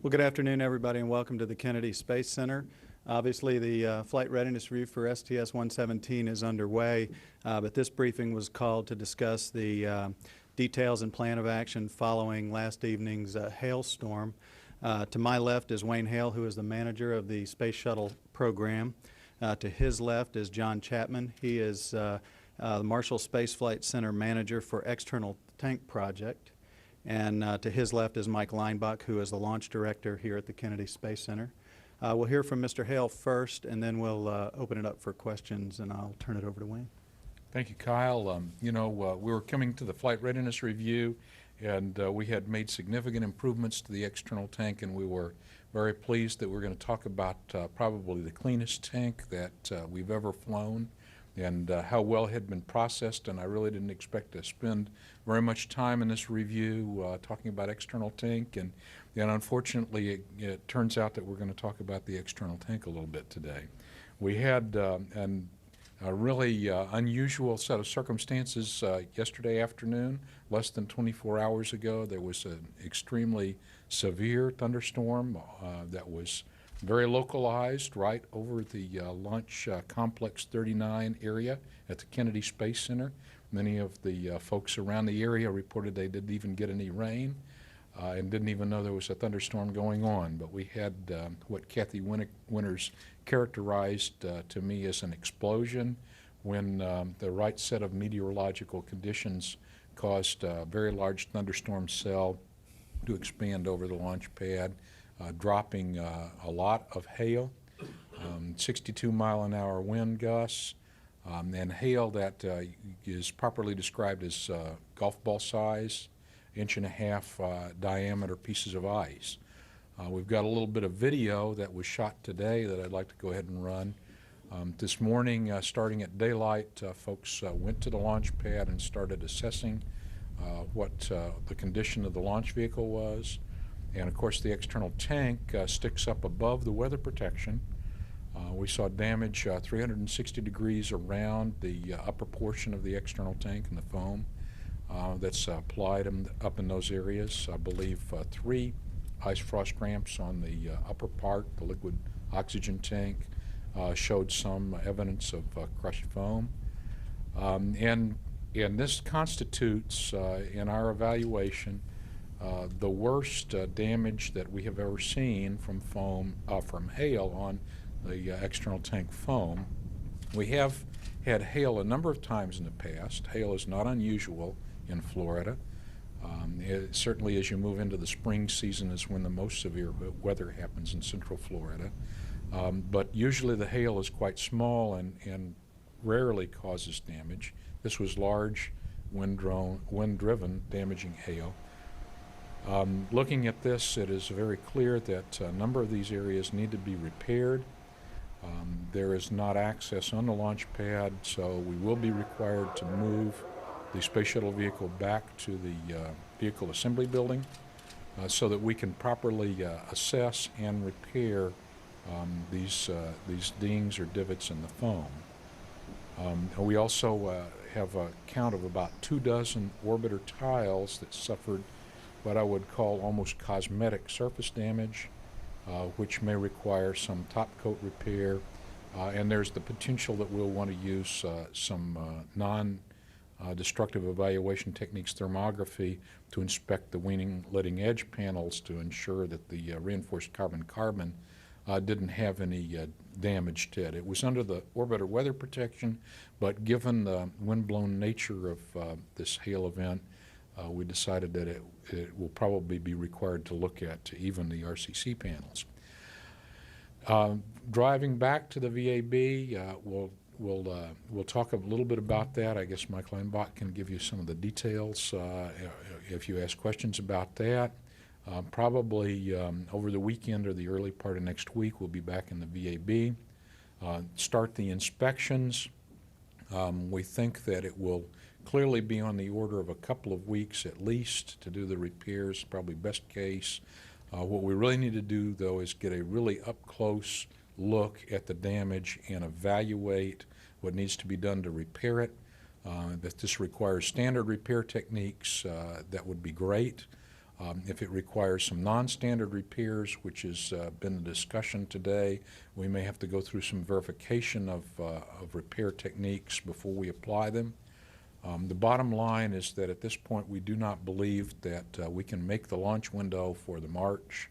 Well, good afternoon, everybody, and welcome to the Kennedy Space Center. Obviously, the flight readiness review for STS-117 is underway, but this briefing was called to discuss the details and plan of action following last evening's hailstorm. To my left is Wayne Hale, who is the manager of the Space Shuttle program. To his left is John Chapman. He is the Marshall Space Flight Center manager for External Tank Project. And to his left is Mike Leinbach, who is the launch director here at the Kennedy Space Center. We'll hear from Mr. Hale first, and then we'll open it up for questions, and I'll turn it over to Wayne. Thank you, Kyle. We were coming to the flight readiness review, and we had made significant improvements to the external tank, and we were very pleased that we're going to talk about probably the cleanest tank that we've ever flown, and how well it had been processed. And I really didn't expect to spend very much time in this review talking about external tank, and unfortunately it turns out that we're going to talk about the external tank a little bit today. We had a really unusual set of circumstances yesterday afternoon. Less than 24 hours ago, there was an extremely severe thunderstorm that was very localized right over the Launch Complex 39 area at the Kennedy Space Center. Many of the folks around the area reported they didn't even get any rain and didn't even know there was a thunderstorm going on. But we had what Kathy Winters characterized to me as an explosion when the right set of meteorological conditions caused a very large thunderstorm cell to expand over the launch pad, dropping a lot of hail, 62-mile-an-hour wind gusts, and hail that is properly described as golf ball size, 1.5-inch diameter pieces of ice. We've got a little bit of video that was shot today that I'd like to go ahead and run. This morning, starting at daylight, folks went to the launch pad and started assessing what the condition of the launch vehicle was. And of course, the external tank sticks up above the weather protection. We saw damage 360 degrees around the upper portion of the external tank and the foam that's applied up in those areas. I believe 3 ice frost ramps on the upper part, the liquid oxygen tank, showed some evidence of crushed foam. And this constitutes, in our evaluation, the worst damage that we have ever seen from from hail on the external tank foam. We have had hail a number of times in the past. Hail is not unusual in Florida. Certainly as you move into the spring season is when the most severe weather happens in central Florida. But usually the hail is quite small and rarely causes damage. This was large, wind-driven, damaging hail. Looking at this, it is very clear that a number of these areas need to be repaired. There is not access on the launch pad, so we will be required to move the Space Shuttle vehicle back to the vehicle assembly building so that we can properly assess and repair these dings or divots in the foam. We also have a count of about 24 orbiter tiles that suffered what I would call almost cosmetic surface damage, which may require some top coat repair, and there's the potential that we'll want to use some non-destructive evaluation techniques, thermography, to inspect the leading edge panels to ensure that the reinforced carbon-carbon didn't have any damage to it. It was under the orbiter weather protection, but given the wind-blown nature of this hail event, we decided that it will probably be required to look at even the RCC panels. Driving back to the VAB, we'll talk a little bit about that. I guess Mike Leinbach can give you some of the details if you ask questions about that. Probably over the weekend or the early part of next week, we'll be back in the VAB. Start the inspections. We think that it will clearly be on the order of a couple of weeks at least to do the repairs, probably best case. What we really need to do, though, is get a really up-close look at the damage and evaluate what needs to be done to repair it. If this requires standard repair techniques, that would be great. If it requires some non-standard repairs, which has been the discussion today, we may have to go through some verification of repair techniques before we apply them. The bottom line is that at this point we do not believe that we can make the launch window for the March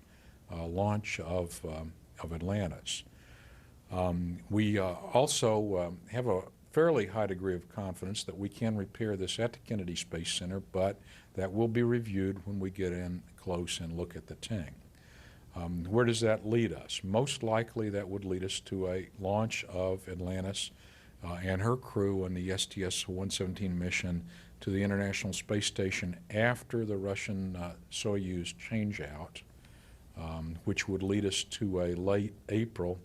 launch of Atlantis. We also have a fairly high degree of confidence that we can repair this at the Kennedy Space Center, but that will be reviewed when we get in close and look at the tank. Where does that lead us? Most likely that would lead us to a launch of Atlantis and her crew on the STS-117 mission to the International Space Station after the Russian Soyuz changeout, which would lead us to a late April,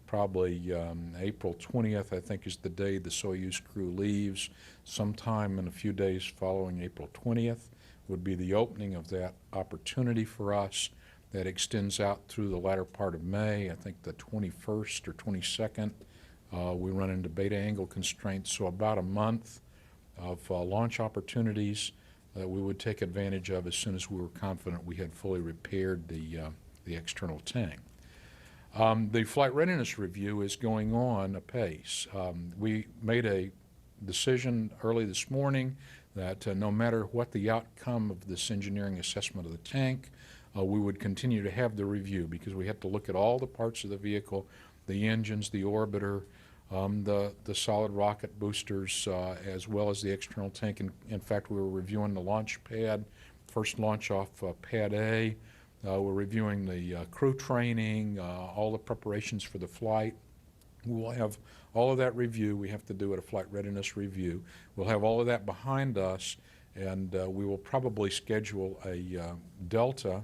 probably April 20th, I think, is the day the Soyuz crew leaves. Sometime in a few days following April 20th would be the opening of that opportunity for us. That extends out through the latter part of May. I think the 21st or 22nd, we run into beta angle constraints, so about a month of launch opportunities that we would take advantage of as soon as we were confident we had fully repaired the external tank. The flight readiness review is going on apace. We made a decision early this morning that no matter what the outcome of this engineering assessment of the tank, we would continue to have the review because we had to look at all the parts of the vehicle, the engines, the orbiter, the solid rocket boosters, as well as the external tank. In fact, we were reviewing the launch pad, first launch off Pad A. We're reviewing the crew training, all the preparations for the flight. We will have all of that review we have to do at a flight readiness review. We'll have all of that behind us, and we will probably schedule a Delta,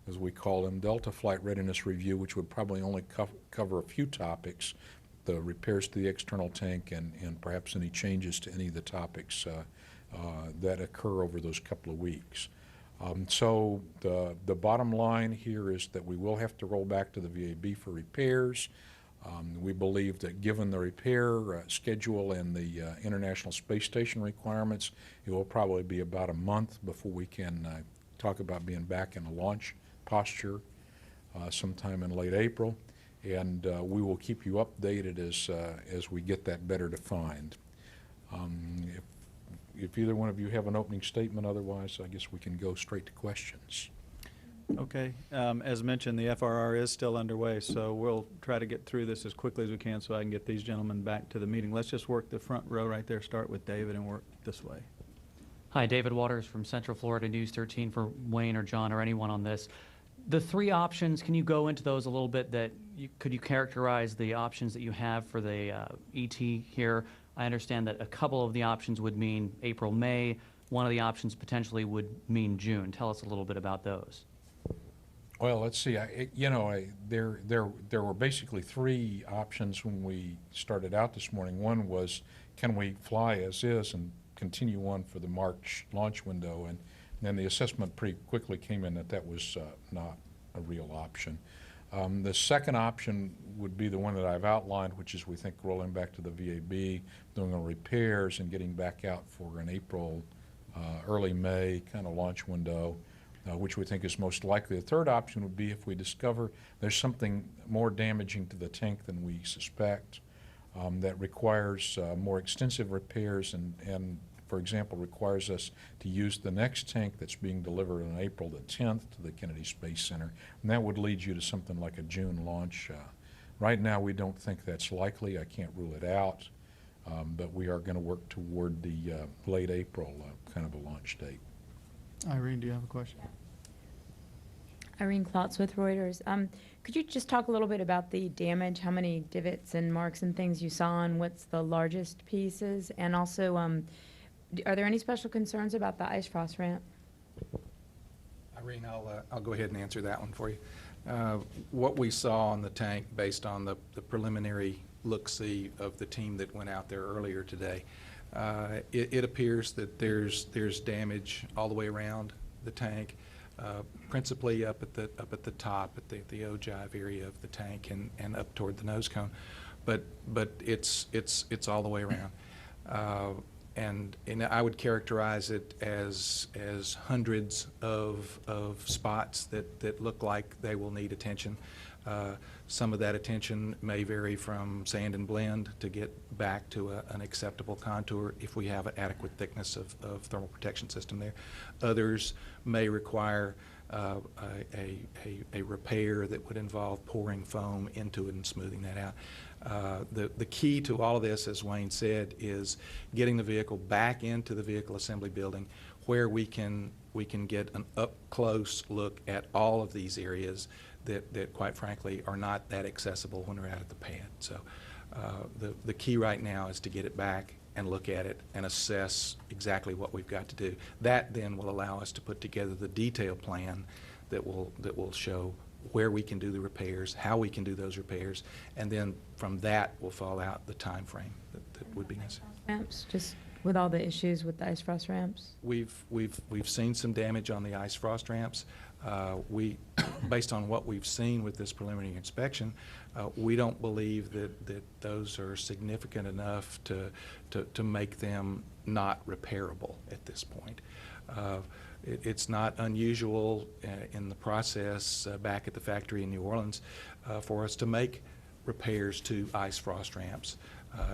as we call them, Delta flight readiness review, which would probably only cover a few topics, the repairs to the external tank and perhaps any changes to any of the topics that occur over those couple of weeks. So the bottom line here is that we will have to roll back to the VAB for repairs. We believe that given the repair schedule and the International Space Station requirements, it will probably be about a month before we can talk about being back in a launch posture sometime in late April. And we will keep you updated as we get that better defined. If either one of you have an opening statement, otherwise I guess we can go straight to questions. Okay. As mentioned, the FRR is still underway, so we'll try to get through this as quickly as we can so I can get these gentlemen back to the meeting. Let's just work the front row right there, start with David, and work this way. Hi, David Waters from Central Florida News 13 for Wayne or John or anyone on this. The three options, can you go into those a little bit? Could you characterize the options that you have for the ET here? I understand that a couple of the options would mean April, May. One of the options potentially would mean June. Tell us a little bit about those. Well, let's see. There were basically three options when we started out this morning. One was, can we fly as is and continue on for the March launch window? And then the assessment pretty quickly came in that was not a real option. The second option would be the one that I've outlined, which is we think rolling back to the VAB, doing the repairs and getting back out for an April, early May kind of launch window, which we think is most likely. The third option would be if we discover there's something more damaging to the tank than we suspect that requires more extensive repairs and, for example, requires us to use the next tank that's being delivered on April the 10th to the Kennedy Space Center, and that would lead you to something like a June launch. Right now we don't think that's likely. I can't rule it out, but we are going to work toward the late April kind of a launch date. Irene, do you have a question? Irene Klotz with Reuters. Could you just talk a little bit about the damage, how many divots and marks and things you saw, and what's the largest pieces? And also, are there any special concerns about the ice frost ramp? Irene, I'll go ahead and answer that one for you. What we saw on the tank, based on the preliminary look-see of the team that went out there earlier today, it appears that there's damage all the way around the tank, principally up at the top, at the ogive area of the tank and up toward the nose cone, but it's all the way around. and I would characterize it as hundreds of spots that look like they will need attention. Some of that attention may vary from sand and blend to get back to an acceptable contour if we have an adequate thickness of thermal protection system there. Others may require a repair that would involve pouring foam into it and smoothing that out. The key to all of this, as Wayne said, is getting the vehicle back into the vehicle assembly building where we can get an up-close look at all of these areas that quite frankly are not that accessible when we're out at the pad. So the key right now is to get it back and look at it and assess exactly what we've got to do. That then will allow us to put together the detailed plan that will show where we can do the repairs, how we can do those repairs, and then from that will fall out the time frame that would be necessary. Ramps, just with all the issues with the ice frost ramps? We've seen some damage on the ice frost ramps. Based on what we've seen with this preliminary inspection, we don't believe that those are significant enough to make them not repairable at this point. It's not unusual in the process back at the factory in New Orleans for us to make repairs to ice frost ramps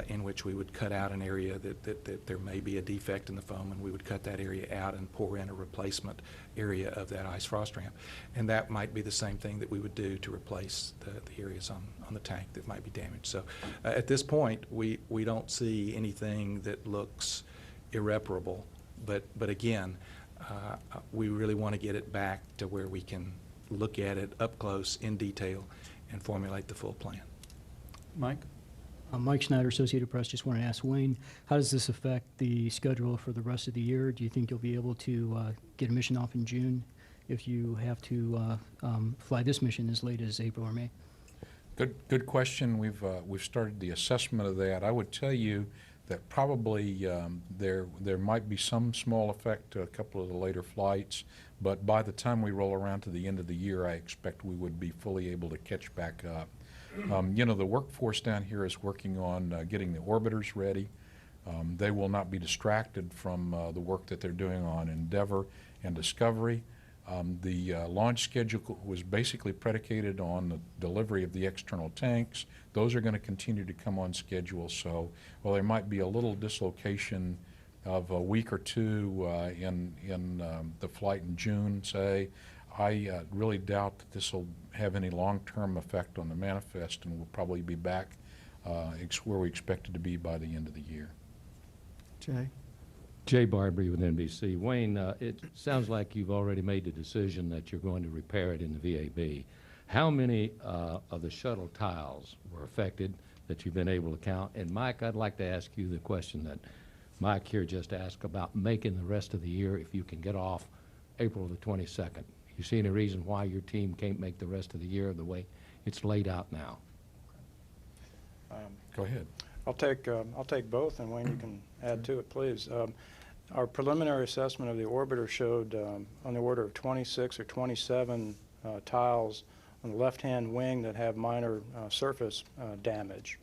in which we would cut out an area that there may be a defect in the foam, and we would cut that area out and pour in a replacement area of that ice frost ramp. And that might be the same thing that we would do to replace the areas on the tank that might be damaged. So at this point, we don't see anything that looks irreparable, but again, we really want to get it back to where we can look at it up close in detail and formulate the full plan. Mike? Mike Schneider, Associated Press. Just want to ask Wayne, how does this affect the schedule for the rest of the year? Do you think you'll be able to get a mission off in June if you have to fly this mission as late as April or May? Good question. We've started the assessment of that. I would tell you that probably there might be some small effect to a couple of the later flights, but by the time we roll around to the end of the year, I expect we would be fully able to catch back up. You know, the workforce down here is working on getting the orbiters ready. They will not be distracted from the work that they're doing on Endeavour and Discovery. The launch schedule was basically predicated on the delivery of the external tanks. Those are going to continue to come on schedule, so while there might be a little dislocation of a week or two in the flight in June, say, I really doubt that this will have any long-term effect on the manifest, and we'll probably be back where we expected to be by the end of the year. Jay? Jay Barbary with NBC. Wayne, it sounds like you've already made the decision that you're going to repair it in the VAB. How many of the shuttle tiles were affected that you've been able to count? And Mike, I'd like to ask you the question that Mike here just asked about making the rest of the year if you can get off April the 22nd. You see any reason why your team can't make the rest of the year the way it's laid out now? Go ahead. I'll take both, and Wayne, you can add to it, please. Our preliminary assessment of the orbiter showed on the order of 26 or 27 tiles on the left-hand wing that have minor surface damage.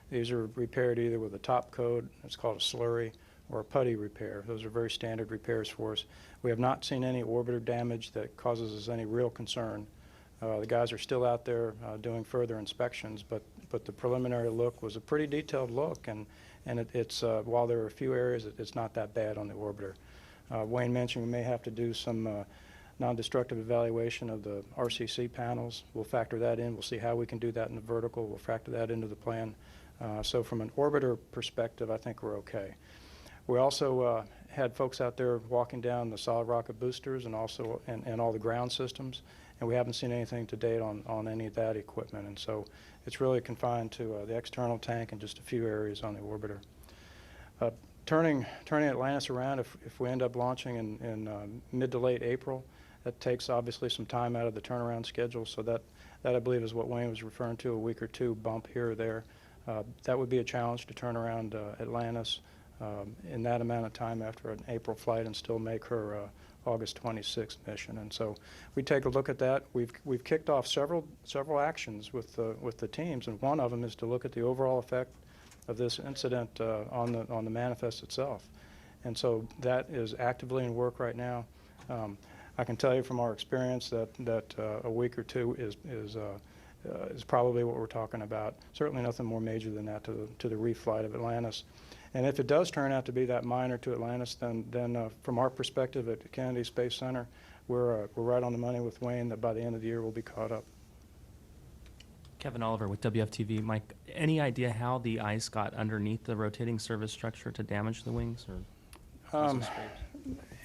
These are repaired either with a top coat, it's called a slurry, or a putty repair. Those are very standard repairs for us. We have not seen any orbiter damage that causes us any real concern. The guys are still out there doing further inspections, but the preliminary look was a pretty detailed look, and it's while there are a few areas, it's not that bad on the orbiter. Wayne mentioned we may have to do some non-destructive evaluation of the RCC panels. We'll factor that in. We'll see how we can do that in the vertical. We'll factor that into the plan. So from an orbiter perspective, I think we're okay. We also had folks out there walking down the solid rocket boosters and also and all the ground systems, and we haven't seen anything to date on any of that equipment. And so it's really confined to the external tank and just a few areas on the orbiter. Turning Atlantis around, if we end up launching in mid to late April, that takes obviously some time out of the turnaround schedule. So that I believe is what Wayne was referring to, a week or two bump here or there. That would be a challenge to turn around Atlantis in that amount of time after an April flight and still make her August 26th mission. And so we take a look at that. We've kicked off several actions with the teams, and one of them is to look at the overall effect of this incident on the manifest itself. And so that is actively in work right now. I can tell you from our experience that a week or two is probably what we're talking about. Certainly nothing more major than that to the reflight of Atlantis. And if it does turn out to be that minor to Atlantis, then from our perspective at the Kennedy Space Center, we're right on the money with Wayne that by the end of the year we'll be caught up. Kevin Oliver with WFTV. Mike, any idea how the ice got underneath the rotating service structure to damage the wings? Or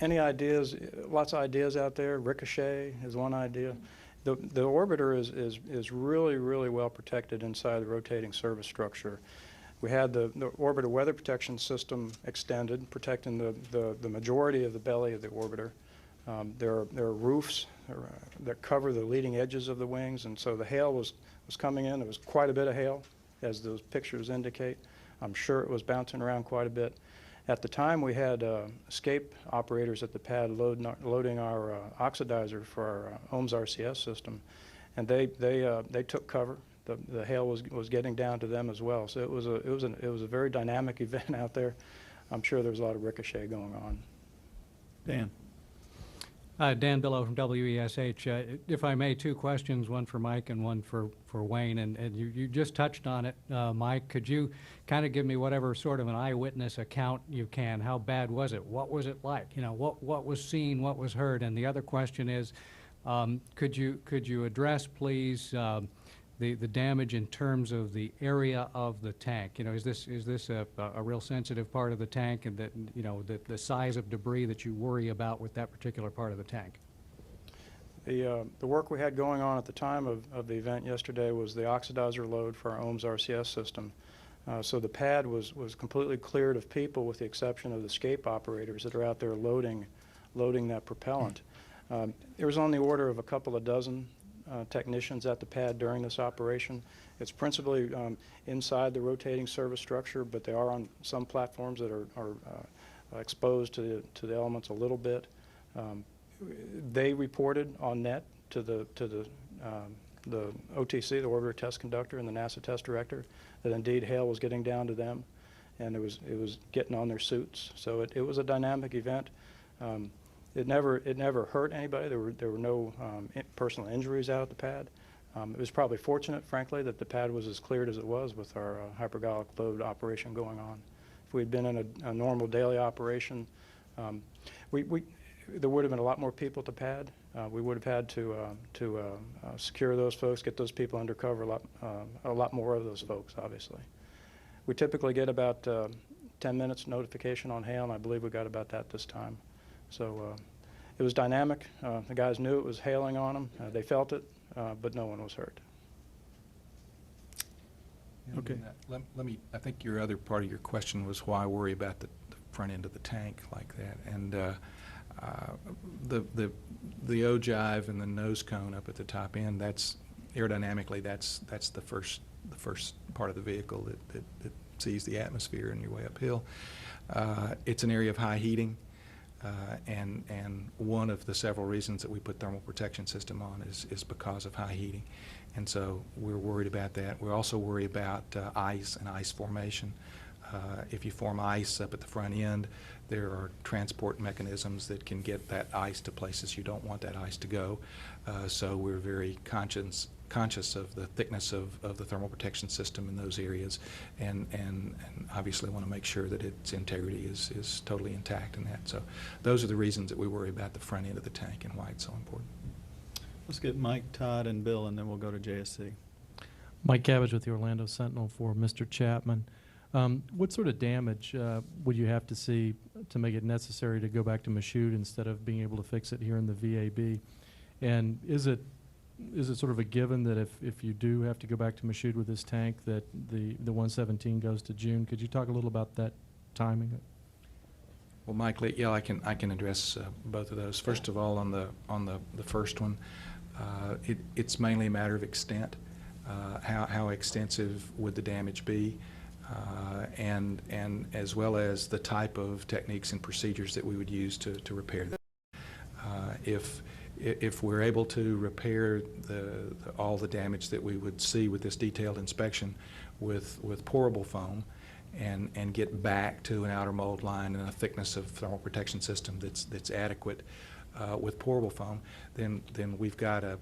Any ideas? Lots of ideas out there. Ricochet is one idea. The orbiter is really, really well protected inside the rotating service structure. We had the orbiter weather protection system extended, protecting the majority of the belly of the orbiter. There are roofs that cover the leading edges of the wings, and so the hail was coming in. There was quite a bit of hail, as those pictures indicate. I'm sure it was bouncing around quite a bit. At the time, we had escape operators at the pad loading our oxidizer for our OHMS RCS system, and they took cover. The hail was getting down to them as well. So it was a very dynamic event out there. I'm sure there was a lot of ricochet going on. Dan. Dan Billow from WESH. If I may, two questions, one for Mike and one for Wayne. And you just touched on it, Mike. Could you kind of give me whatever sort of an eyewitness account you can? How bad was it? What was it like? You know, what was seen, what was heard? And the other question is, could you address, please, the damage in terms of the area of the tank? You know, is this a real sensitive part of the tank, and that, you know, the size of debris that you worry about with that particular part of the tank? The work we had going on at the time of the event yesterday was the oxidizer load for our OHMS RCS system. So the pad was completely cleared of people, with the exception of the escape operators that are out there loading that propellant. There was on the order of a couple of dozen technicians at the pad during this operation. It's principally inside the rotating service structure, but they are on some platforms that are exposed to the elements a little bit. They reported on net to the OTC, the Orbiter Test Conductor, and the NASA Test Director, that indeed hail was getting down to them, and it was getting on their suits. So it was a dynamic event. It never hurt anybody. There were no personal injuries out at the pad. It was probably fortunate, frankly, that the pad was as cleared as it was with our hypergolic load operation going on. If we'd been in a normal daily operation, there would have been a lot more people at the pad. We would have had to secure those folks, get those people under cover, a lot more of those folks, obviously. We typically get about 10 minutes notification on hail, and I believe we got about that this time. So it was dynamic. The guys knew it was hailing on them. They felt it, but no one was hurt. Okay. Let me, I think your other part of your question was why worry about the front end of the tank like that. And the ogive and the nose cone up at the top end, that's aerodynamically, that's the first part of the vehicle that sees the atmosphere on your way uphill. It's an area of high heating. And one of the several reasons that we put thermal protection system on is because of high heating. And so we're worried about that. We also worry about ice and ice formation. If you form ice up at the front end, there are transport mechanisms that can get that ice to places you don't want that ice to go. So we're very conscious of the thickness of the thermal protection system in those areas, and obviously want to make sure that its integrity is totally intact in that. So those are the reasons that we worry about the front end of the tank and why it's so important. Let's get Mike, Todd, and Bill, and then we'll go to JSC. Mike Cabbage with the Orlando Sentinel for Mr. Chapman. What sort of damage would you have to see to make it necessary to go back to Michoud instead of being able to fix it here in the VAB? And is it sort of a given that if you do have to go back to Michoud with this tank, that the 117 goes to June? Could you talk a little about that timing? Well, Mike, yeah, I can address both of those. First of all, on the first one, it's mainly a matter of extent. How extensive would the damage be? And as well as the type of techniques and procedures that we would use to repair them. If we're able to repair all the damage that we would see with this detailed inspection with pourable foam, and get back to an outer mold line and a thickness of thermal protection system that's adequate with pourable foam, then we've got a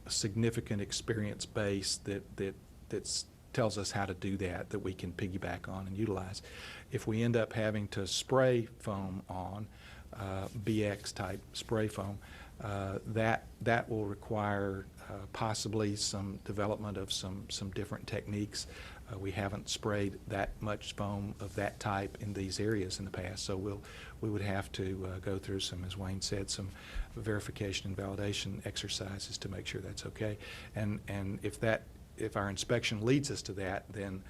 significant experience base that tells us how to do that we can piggyback on and utilize. If we end up having to spray foam on, BX type spray foam, that will require possibly some development of some different techniques. We haven't sprayed that much foam of that type in these areas in the past, so we would have to go through some, as Wayne said, some verification and validation exercises to make sure that's okay. And if our inspection leads us to that, then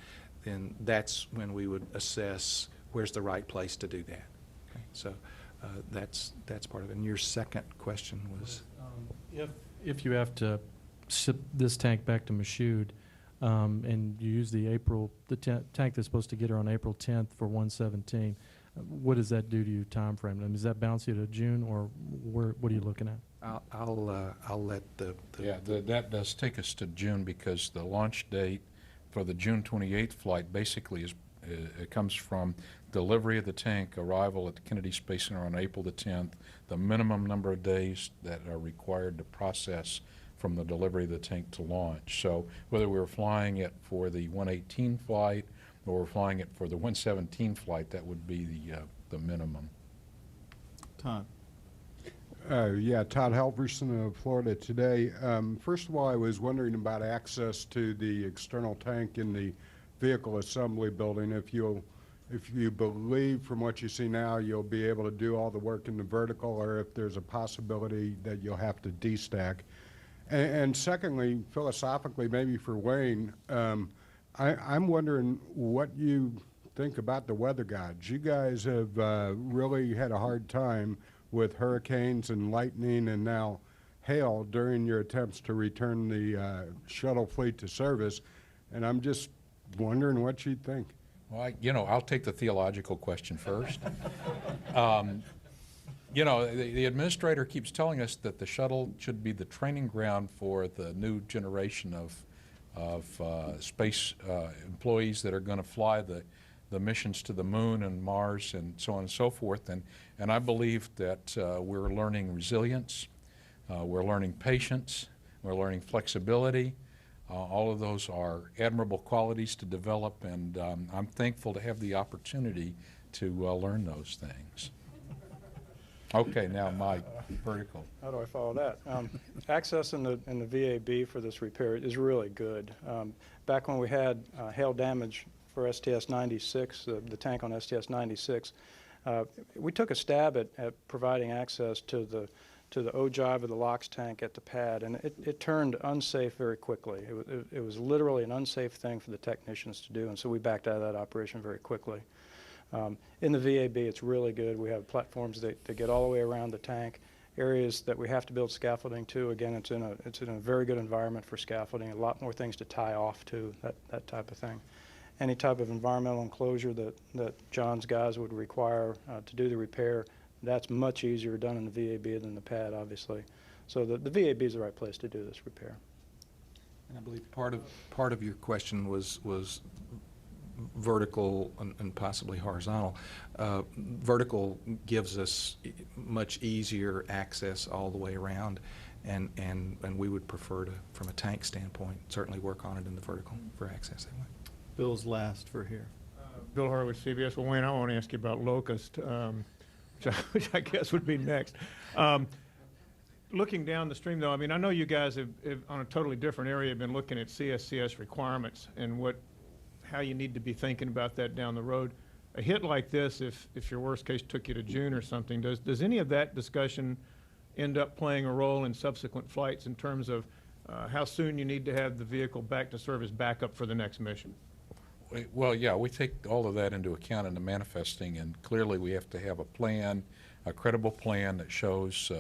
that's when we would assess where's the right place to do that. Okay? So that's part of it. And your second question was? If you have to ship this tank back to Michoud, and you use the tank that's supposed to get her on April 10th for 117, what does that do to you time frame? I mean, does that bounce you to June, or what are you looking at? I'll let that does take us to June, because the launch date for the June 28th flight basically it comes from delivery of the tank, arrival at the Kennedy Space Center on April the 10th, the minimum number of days that are required to process from the delivery of the tank to launch. So whether we were flying it for the 118 flight or we're flying it for the 117 flight, that would be the minimum. Todd. Yeah, Todd Halverson of Florida Today. First of all, I was wondering about access to the external tank in the vehicle assembly building. If you believe from what you see now you'll be able to do all the work in the vertical, or if there's a possibility that you'll have to destack. And secondly, philosophically, maybe for Wayne, I'm wondering what you think about the weather gods. You guys have really had a hard time with hurricanes and lightning and now hail during your attempts to return the shuttle fleet to service, and I'm just wondering what you think. Well, I'll take the theological question first. The administrator keeps telling us that the shuttle should be the training ground for the new generation of space employees that are going to fly the missions to the moon and Mars and so on and so forth. And I believe that we're learning resilience, we're learning patience, we're learning flexibility. All of those are admirable qualities to develop, and I'm thankful to have the opportunity to learn those things. Okay, now Mike, vertical. How do I follow that? Access in the VAB for this repair is really good. Back when we had hail damage for STS-96, the tank on STS-96, we took a stab at providing access to the ogive of the LOX tank at the pad, and it turned unsafe very quickly. It was literally an unsafe thing for the technicians to do, and so we backed out of that operation very quickly. In the VAB, it's really good. We have platforms that get all the way around the tank, areas that we have to build scaffolding to. Again, it's in a very good environment for scaffolding, a lot more things to tie off to, that type of thing. Any type of environmental enclosure that John's guys would require to do the repair, that's much easier done in the VAB than the pad, obviously. So the VAB is the right place to do this repair. And I believe part of your question was vertical and possibly horizontal. Vertical gives us much easier access all the way around, and we would prefer to, from a tank standpoint, certainly work on it in the vertical for access that way. Bill's last for here. Bill Horowitz, CBS. Well, Wayne, I want to ask you about Locust, which I guess would be next. Looking down the stream, though, I mean, I know you guys have on a totally different area, been looking at CSCS requirements and how you need to be thinking about that down the road. A hit like this, if your worst case took you to June or something, does any of that discussion end up playing a role in subsequent flights in terms of how soon you need to have the vehicle back to service back up for the next mission? Well, yeah, we take all of that into account in the manifesting, and clearly we have to have a plan, a credible plan that shows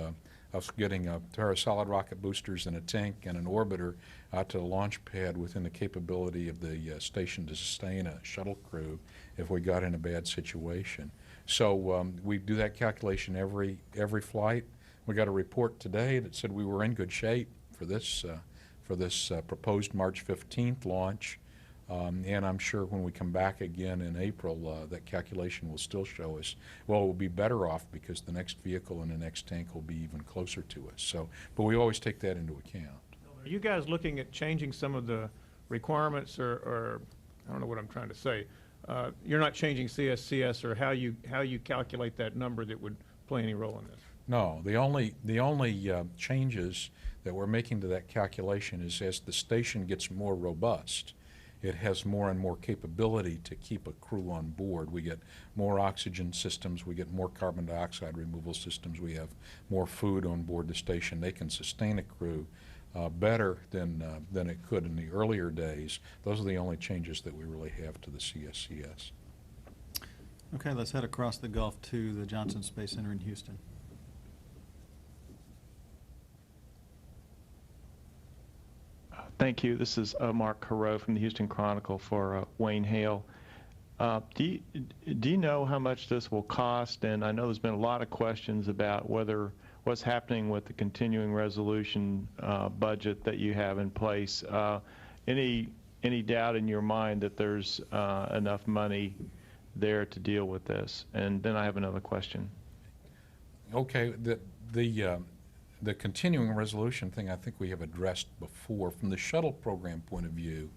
us getting a pair of solid rocket boosters and a tank and an orbiter out to the launch pad within the capability of the station to sustain a shuttle crew if we got in a bad situation. So we do that calculation every flight. We got a report today that said we were in good shape for this proposed March 15th launch. And I'm sure when we come back again in April, that calculation will still show us, well, we'll be better off because the next vehicle and the next tank will be even closer to us. So, but we always take that into account. Are you guys looking at changing some of the requirements or I don't know what I'm trying to say. You're not changing CSCS or how you calculate that number that would play any role in this? No, the only changes that we're making to that calculation is as the station gets more robust, it has more and more capability to keep a crew on board. We get more oxygen systems, we get more carbon dioxide removal systems, we have more food on board the station. They can sustain a crew better than it could in the earlier days. Those are the only changes that we really have to the CSCS. Okay, let's head across the Gulf to the Johnson Space Center in Houston. Thank you. This is Mark Carreau from the Houston Chronicle for Wayne Hale. Do you know how much this will cost? And I know there's been a lot of questions about what's happening with the continuing resolution budget that you have in place. Any doubt in your mind that there's enough money there to deal with this? And then I have another question. Okay, the continuing resolution thing I think we have addressed before. From the shuttle program point of view,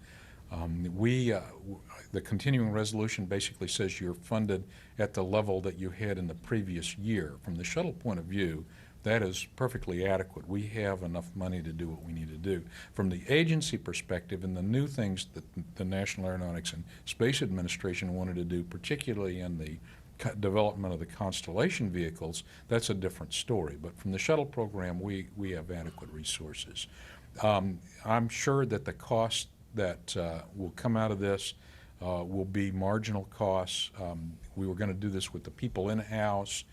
the continuing resolution basically says you're funded at the level that you had in the previous year. From the shuttle point of view, that is perfectly adequate. We have enough money to do what we need to do. From the agency perspective and the new things that the National Aeronautics and Space Administration wanted to do, particularly in the development of the Constellation vehicles, that's a different story. But from the shuttle program, we have adequate resources. I'm sure that the cost that will come out of this will be marginal costs. We were going to do this with the people in-house.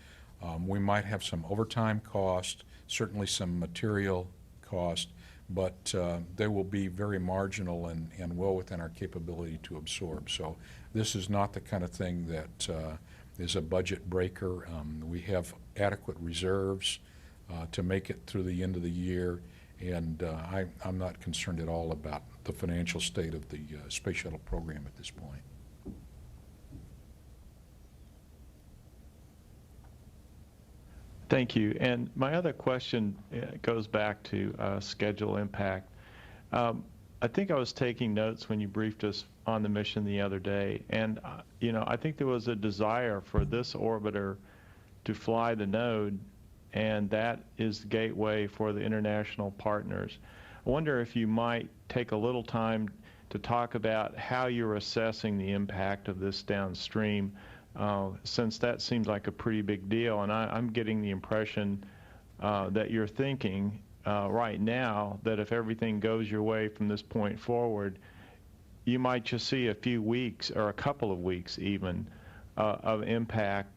We might have some overtime cost, certainly some material cost, but they will be very marginal and well within our capability to absorb. So this is not the kind of thing that is a budget breaker. We have adequate reserves to make it through the end of the year, and I'm not concerned at all about the financial state of the Space Shuttle program at this point. Thank you. And my other question goes back to schedule impact. I think I was taking notes when you briefed us on the mission the other day, and I think there was a desire for this orbiter to fly the node, and that is the gateway for the international partners. I wonder if you might take a little time to talk about how you're assessing the impact of this downstream, since that seems like a pretty big deal, and I'm getting the impression that you're thinking right now that if everything goes your way from this point forward, you might just see a few weeks or a couple of weeks even of impact,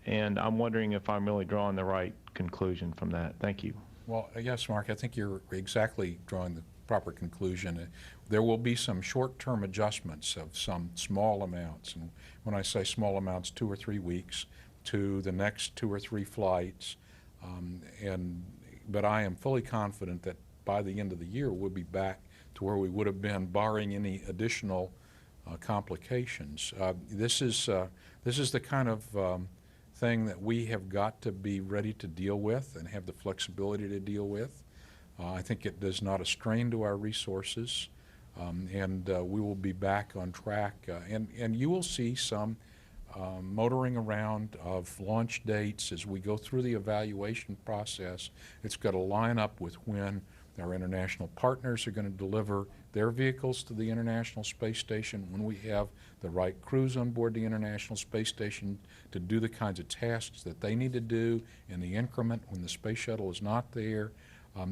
and I'm wondering if I'm really drawing the right conclusion from that. Thank you. Well, yes, Mark, I think you're exactly drawing the proper conclusion. There will be some short-term adjustments of some small amounts, and when I say small amounts, 2 or 3 weeks to the next 2 or 3 flights, but I am fully confident that by the end of the year we'll be back to where we would have been, barring any additional complications. This is the kind of thing that we have got to be ready to deal with and have the flexibility to deal with. I think it does not a strain to our resources, and we will be back on track. And you will see some motoring around of launch dates as we go through the evaluation process. It's got to line up with when our international partners are going to deliver their vehicles to the International Space Station, when we have the right crews on board the International Space Station to do the kinds of tasks that they need to do in the increment when the Space Shuttle is not there.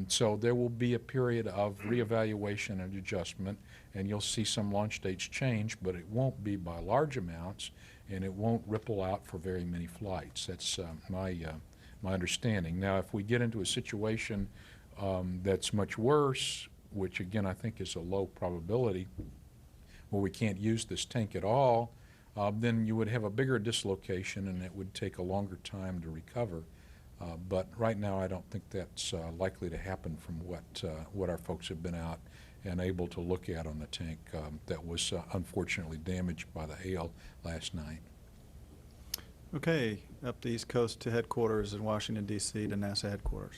So there will be a period of reevaluation and adjustment, and you'll see some launch dates change, but it won't be by large amounts, and it won't ripple out for very many flights. That's my understanding. Now, if we get into a situation that's much worse, which again I think is a low probability, where we can't use this tank at all, then you would have a bigger dislocation and it would take a longer time to recover. But right now I don't think that's likely to happen from what our folks have been out and able to look at on the tank that was unfortunately damaged by the hail last night. Okay, up the East Coast to headquarters in Washington, D.C., to NASA headquarters.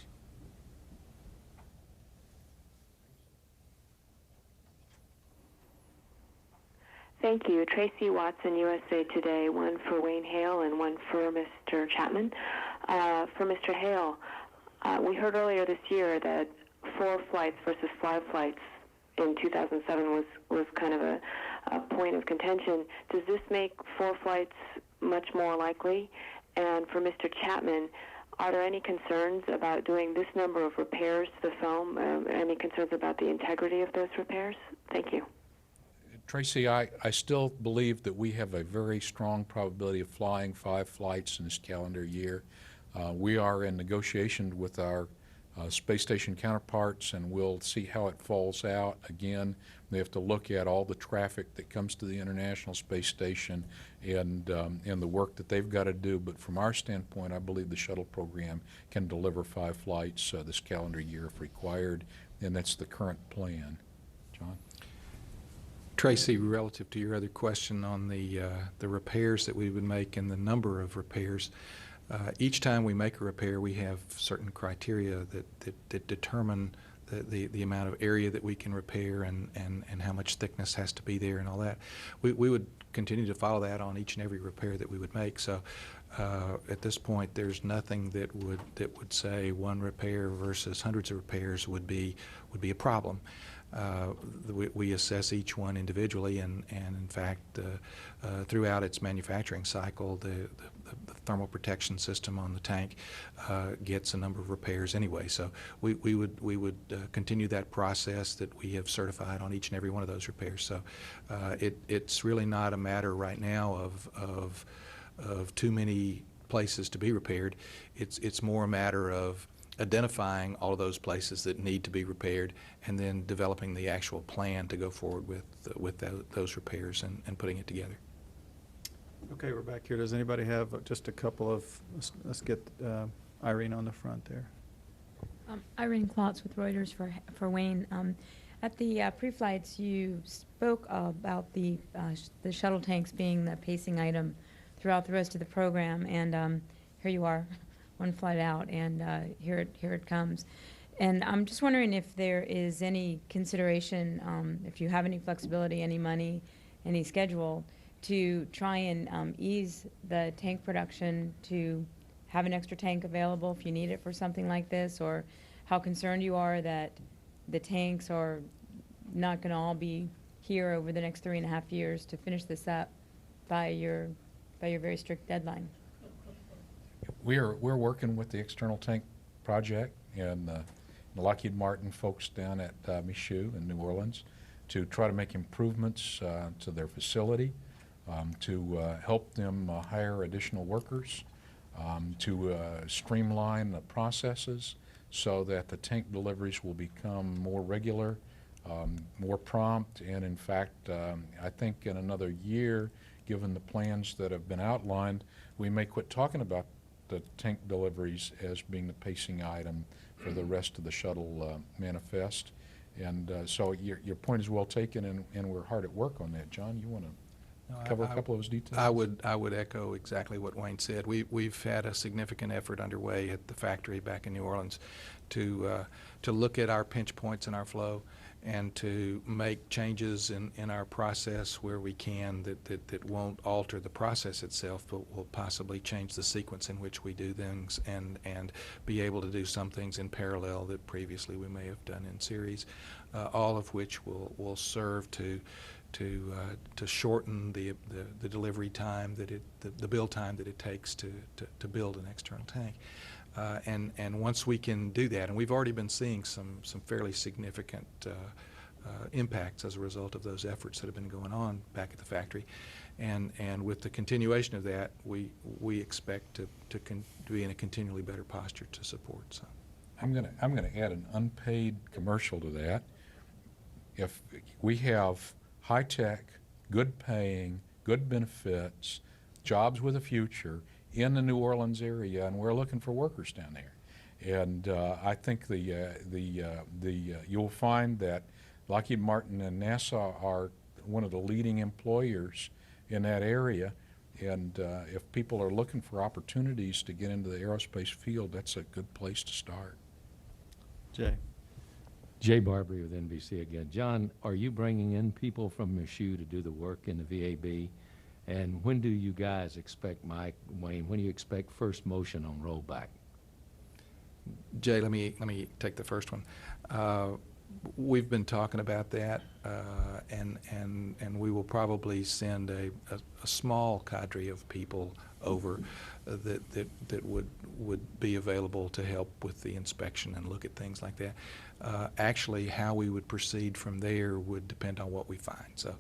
Thank you. Tracy Watson, USA Today, one for Wayne Hale and one for Mr. Chapman. For Mr. Hale, we heard earlier this year that 4 flights versus 5 flights in 2007 was kind of a point of contention. Does this make 4 flights much more likely? And for Mr. Chapman, are there any concerns about doing this number of repairs to the foam? Any concerns about the integrity of those repairs? Thank you. Tracy, I still believe that we have a very strong probability of flying 5 flights in this calendar year. We are in negotiation with our space station counterparts, and we'll see how it falls out. Again, they have to look at all the traffic that comes to the International Space Station and the work that they've got to do. But from our standpoint, I believe the shuttle program can deliver 5 flights this calendar year if required, and that's the current plan. John? Tracy, relative to your other question on the repairs that we would make and the number of repairs, each time we make a repair, we have certain criteria that determine the amount of area that we can repair and how much thickness has to be there and all that. We would continue to follow that on each and every repair that we would make. So at this point, there's nothing that would say one repair versus hundreds of repairs would be a problem. We assess each one individually, and in fact, throughout its manufacturing cycle, the thermal protection system on the tank gets a number of repairs anyway. So we would continue that process that we have certified on each and every one of those repairs. So it's really not a matter right now of too many places to be repaired. It's more a matter of identifying all of those places that need to be repaired and then developing the actual plan to go forward with those repairs and putting it together. Okay, we're back here. Does anybody have just a couple of, let's get Irene on the front there. Irene Klotz with Reuters for Wayne. At the pre-flights, you spoke about the shuttle tanks being the pacing item throughout the rest of the program, and here you are, one flight out, and here it comes. And I'm just wondering if there is any consideration, if you have any flexibility, any money, any schedule, to try and ease the tank production to have an extra tank available if you need it for something like this, or how concerned you are that the tanks are not going to all be here over the next 3.5 years to finish this up by your very strict deadline. We're working with the external tank project and the Lockheed Martin folks down at Michoud in New Orleans to try to make improvements to their facility, to help them hire additional workers, to streamline the processes so that the tank deliveries will become more regular, more prompt, and in fact, I think in another year, given the plans that have been outlined, we may quit talking about the tank deliveries as being the pacing item for the rest of the shuttle manifest. And so your point is well taken, and we're hard at work on that. John, you want to cover a couple of those details? I would echo exactly what Wayne said. We've had a significant effort underway at the factory back in New Orleans to look at our pinch points in our flow and to make changes in our process where we can that won't alter the process itself, but will possibly change the sequence in which we do things and be able to do some things in parallel that previously we may have done in series, all of which will serve to shorten the delivery time the build time that it takes to build an external tank. And once we can do that, and we've already been seeing some fairly significant impacts as a result of those efforts that have been going on back at the factory, and with the continuation of that, we expect to be in a continually better posture to support. So, I'm going to add an unpaid commercial to that. If we have high-tech, good-paying, good benefits, jobs with a future in the New Orleans area, and we're looking for workers down there. And I think you'll find that Lockheed Martin and NASA are one of the leading employers in that area, and if people are looking for opportunities to get into the aerospace field, that's a good place to start. Jay. Jay Barbary with NBC again. John, are you bringing in people from Michoud to do the work in the VAB? And when do you guys expect, Mike, Wayne, when do you expect first motion on rollback? Jay, let me take the first one. We've been talking about that, and we will probably send a small cadre of people over that would be available to help with the inspection and look at things like that. Actually, how we would proceed from there would depend on what we find. So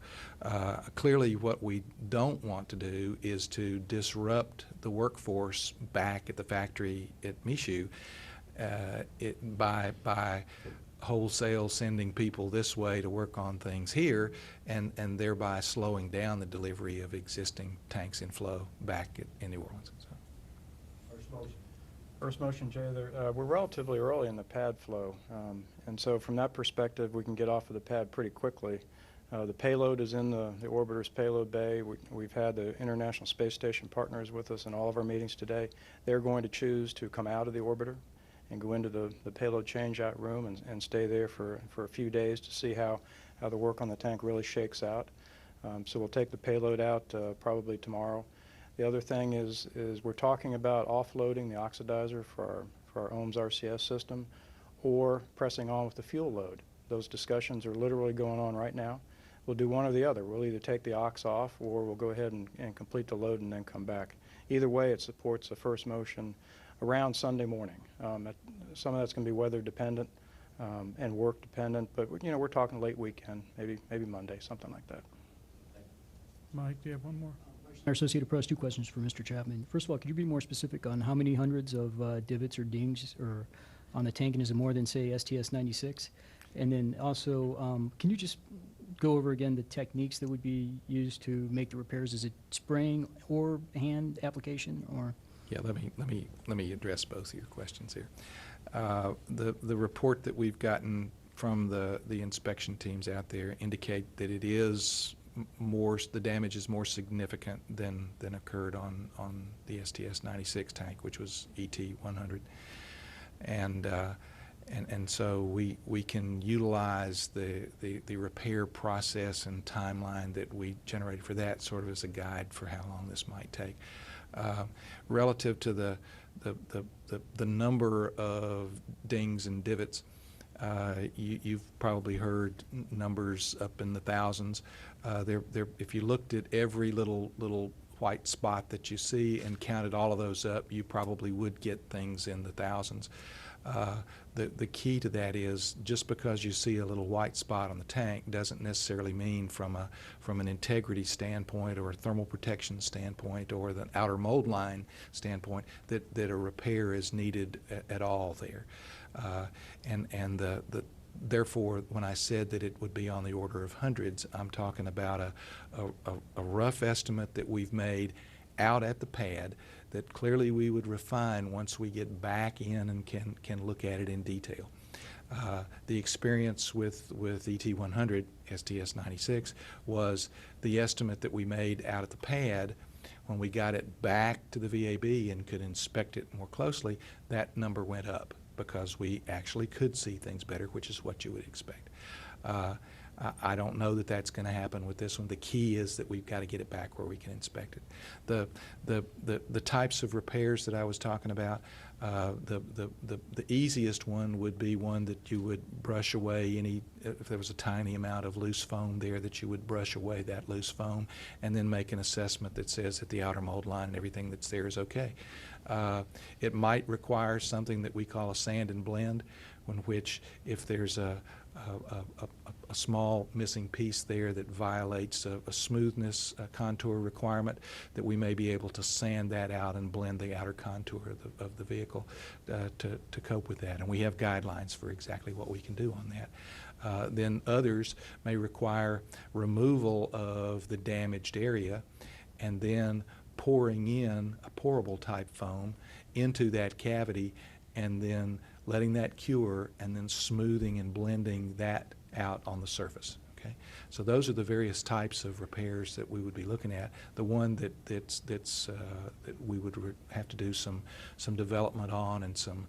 clearly what we don't want to do is to disrupt the workforce back at the factory at Michoud by wholesale sending people this way to work on things here and thereby slowing down the delivery of existing tanks in flow back in New Orleans. So. First motion, Jay, we're relatively early in the pad flow, and so from that perspective we can get off of the pad pretty quickly. The payload is in the orbiter's payload bay. We've had the International Space Station partners with us in all of our meetings today. They're going to choose to come out of the orbiter and go into the payload change-out room and stay there for a few days to see how the work on the tank really shakes out. So we'll take the payload out probably tomorrow. The other thing is we're talking about offloading the oxidizer for our OHMS RCS system or pressing on with the fuel load. Those discussions are literally going on right now. We'll do one or the other. We'll either take the ox off or we'll go ahead and complete the load and then come back. Either way, it supports the first motion around Sunday morning. Some of that's going to be weather dependent and work dependent, but we're talking late weekend, maybe Monday, something like that. Mike, do you have one more? Our Associated Press, 2 questions for Mr. Chapman. First of all, could you be more specific on how many hundreds of divots or dings or on the tank, and is it more than, say, STS-96? And then also, can you just go over again the techniques that would be used to make the repairs? Is it spraying or hand application, or? Yeah, let me address both of your questions here. The report that we've gotten from the inspection teams out there indicate that it is the damage is more significant than occurred on the STS-96 tank, which was ET-100, and so we can utilize the repair process and timeline that we generated for that sort of as a guide for how long this might take. Relative to the number of dings and divots, you've probably heard numbers up in the thousands. If you looked at every little white spot that you see and counted all of those up, you probably would get things in the thousands. The key to that is just because you see a little white spot on the tank doesn't necessarily mean from an integrity standpoint or a thermal protection standpoint or the outer mold line standpoint that a repair is needed at all there. Therefore, when I said that it would be on the order of hundreds, I'm talking about a rough estimate that we've made out at the pad that clearly we would refine once we get back in and can look at it in detail. The experience with ET-100, STS-96, was the estimate that we made out at the pad. When we got it back to the VAB and could inspect it more closely, that number went up because we actually could see things better, which is what you would expect. I don't know that that's going to happen with this one. The key is that we've got to get it back where we can inspect it. The types of repairs that I was talking about, the easiest one would be one that you would brush away if there was a tiny amount of loose foam there, that you would brush away that loose foam and then make an assessment that says that the outer mold line and everything that's there is okay. It might require something that we call a sand and blend, in which if there's a small missing piece there that violates a smoothness contour requirement, that we may be able to sand that out and blend the outer contour of the vehicle to cope with that. And we have guidelines for exactly what we can do on that. Then others may require removal of the damaged area and then pouring in a pourable type foam into that cavity and then letting that cure and then smoothing and blending that out on the surface. Okay, so those are the various types of repairs that we would be looking at. The one that we would have to do some development on and some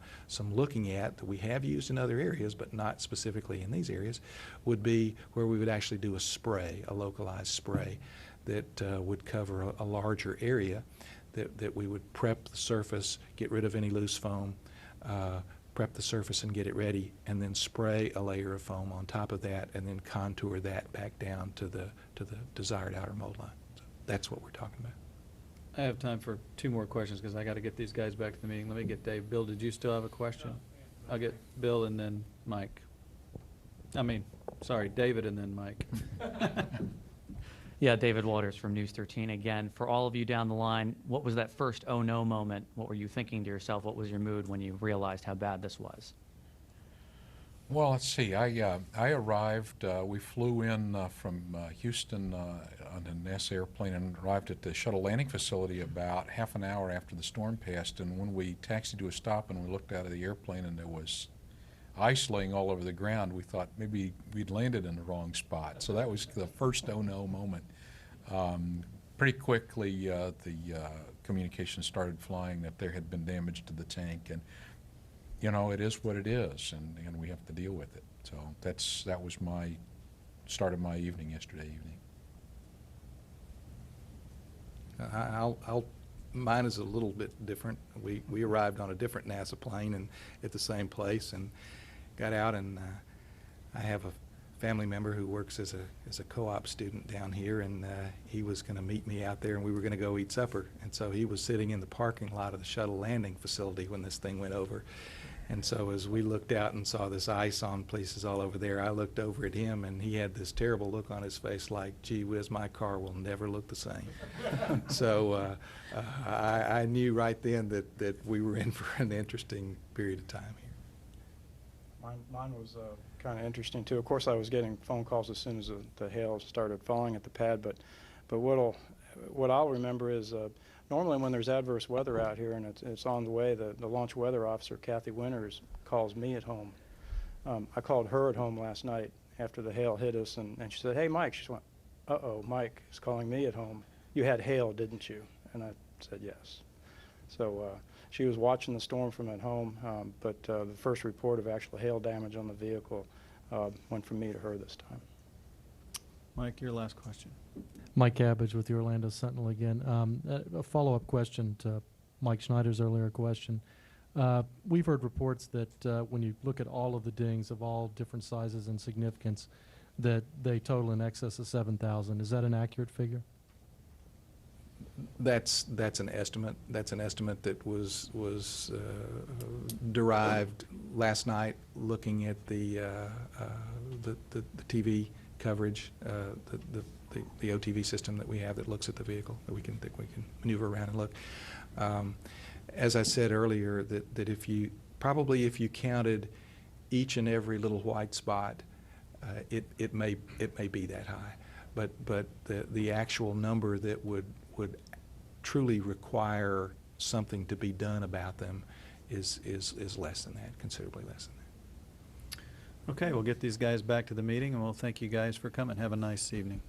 looking at that we have used in other areas, but not specifically in these areas, would be where we would actually do a spray, a localized spray that would cover a larger area. That we would prep the surface, get rid of any loose foam, prep the surface and get it ready, and then spray a layer of foam on top of that, and then contour that back down to the desired outer mold line. So that's what we're talking about. I have time for 2 more questions because I got to get these guys back to the meeting. Let me get Dave. Bill, did you still have a question? I'll get Bill and then Mike. Sorry, David and then Mike. Yeah, David Waters from News 13 again. For all of you down the line, what was that first oh no moment? What were you thinking to yourself? What was your mood when you realized how bad this was? Well, let's see. I arrived, we flew in from Houston on an S airplane and arrived at the shuttle landing facility about half an hour after the storm passed. And when we taxied to a stop and we looked out of the airplane and there was ice laying all over the ground, we thought maybe we'd landed in the wrong spot. So that was the first oh no moment. Pretty quickly, the communication started flying that there had been damage to the tank, and you know, it is what it is, and we have to deal with it. So that was my start of my evening yesterday evening. Mine is a little bit different. We arrived on a different NASA plane and at the same place, and got out, and I have a family member who works as a co-op student down here, and he was going to meet me out there, and we were going to go eat supper. And so he was sitting in the parking lot of the shuttle landing facility when this thing went over. And so as we looked out and saw this ice on places all over there, I looked over at him, and he had this terrible look on his face like, gee whiz, my car will never look the same. So I knew right then that we were in for an interesting period of time here. Mine was kind of interesting too. Of course, I was getting phone calls as soon as the hail started falling at the pad. But what I'll remember is normally when there's adverse weather out here and it's on the way, the launch weather officer, Kathy Winters, calls me at home. I called her at home last night after the hail hit us, and she said, "Hey, Mike." She went, "Uh-oh, Mike is calling me at home. You had hail, didn't you?" And I said, "Yes." So she was watching the storm from at home, but the first report of actual hail damage on the vehicle went from me to her this time. Mike, your last question. Mike Cabbage with the Orlando Sentinel again. A follow-up question to Mike Schneider's earlier question. We've heard reports that when you look at all of the dings of all different sizes and significance, that they total in excess of 7,000. Is that an accurate figure? That's an estimate. That's an estimate that was derived last night, looking at the TV coverage, the OTV system that we have that looks at the vehicle, that we can maneuver around and look. As I said earlier, that if you counted each and every little white spot, it may be that high, but the actual number that would truly require something to be done about them is less than that, considerably less than that. Okay, we'll get these guys back to the meeting, and we'll thank you guys for coming. Have a nice evening.